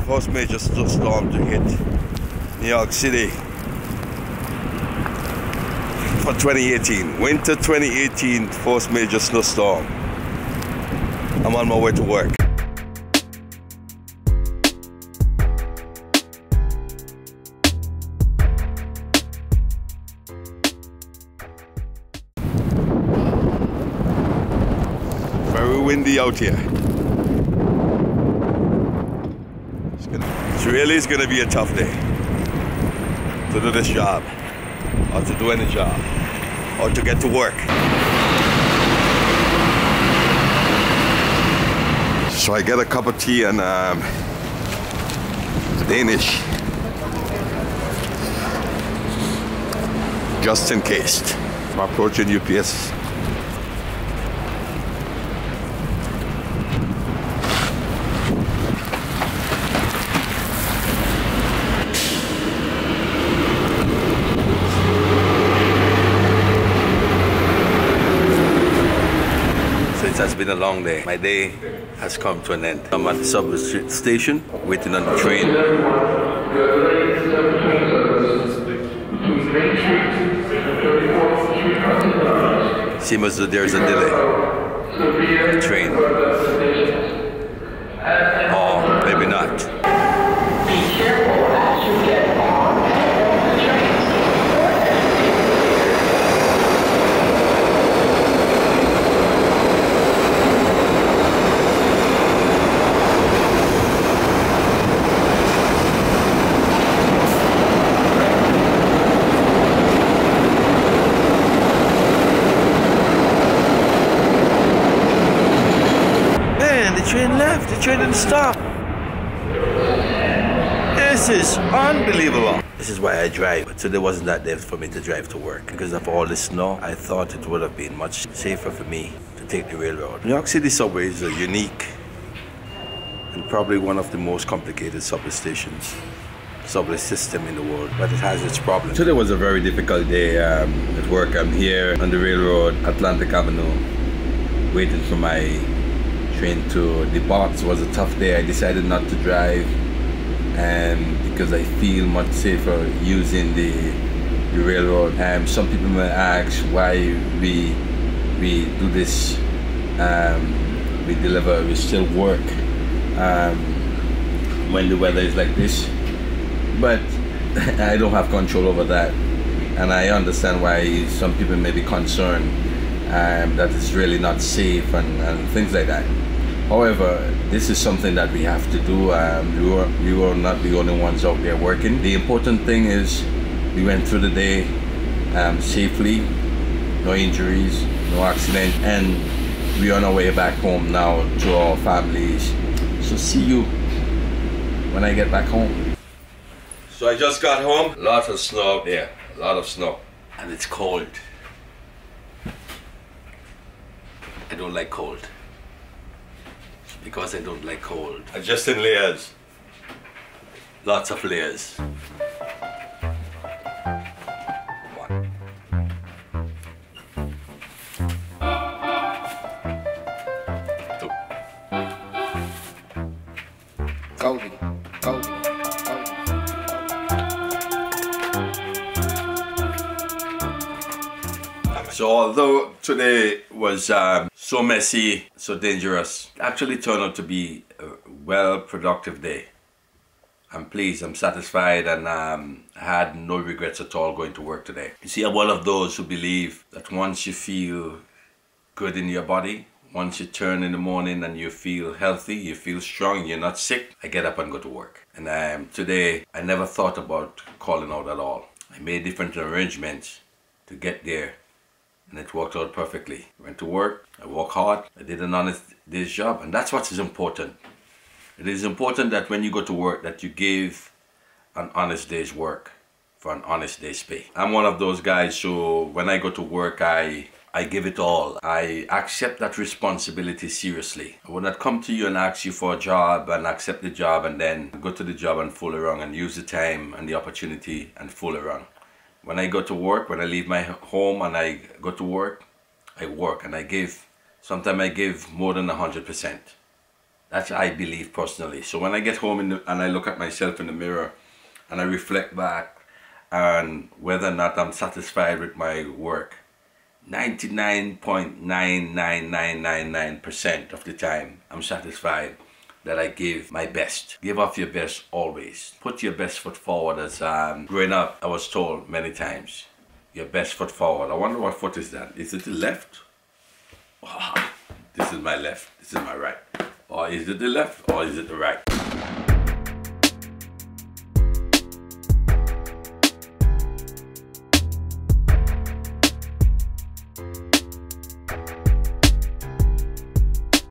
first major snowstorm to hit New York City for 2018. Winter 2018, first major snowstorm. I'm on my way to work. Very windy out here. It really is going to be a tough day to do this job, or to do any job, or to get to work. So I get a cup of tea and Danish, just in case. I'm approaching UPS. It has been a long day. My day has come to an end. I'm at the subway station, waiting on the train. Seems as though there's a delay. The train. Or maybe not. Be careful as you get on the train. The train left, the train didn't stop. This is unbelievable. This is why I drive. But today wasn't that day for me to drive to work. Because of all the snow, I thought it would have been much safer for me to take the railroad. New York City subway is a unique and probably one of the most complicated subway system in the world, but it has its problems. Today was a very difficult day at work. I'm here on the railroad, Atlantic Avenue, waiting for my train to the box. It was a tough day. I decided not to drive because I feel much safer using the railroad. Some people may ask why we do this. We deliver, we still work when the weather is like this, but I don't have control over that, and I understand why some people may be concerned that it's really not safe and things like that. However, this is something that we have to do. We were not the only ones out there working. The important thing is we went through the day safely, no injuries, no accident, and we're on our way back home now to our families. So see you when I get back home. So I just got home. A lot of snow out there, a lot of snow. And it's cold. I don't like cold. Because I don't like cold. Just in layers. Lots of layers. One. Two. Cold. So although today was so messy, so dangerous, it actually turned out to be a well productive day. I'm pleased, I'm satisfied, and I had no regrets at all going to work today. You see, I'm one of those who believe that once you feel good in your body, once you turn in the morning and you feel healthy, you feel strong, you're not sick, I get up and go to work. And today, I never thought about calling out at all. I made different arrangements to get there, and it worked out perfectly. I went to work, I worked hard, I did an honest day's job, and that's what is important. It is important that when you go to work that you give an honest day's work for an honest day's pay. I'm one of those guys, so when I go to work, I give it all. I accept that responsibility seriously. I would not come to you and ask you for a job and accept the job and then go to the job and fool around and use the time and the opportunity and fool around. When I go to work, when I leave my home and I go to work and I give. Sometimes I give more than 100%. That's I believe personally. So when I get home and I look at myself in the mirror and I reflect back on whether or not I'm satisfied with my work, 99.99999% of the time I'm satisfied that I give my best. Give off your best always. Put your best foot forward. As growing up, I was told many times, your best foot forward. I wonder what foot is that? Is it the left? Oh, this is my left. This is my right. Or is it the left or is it the right?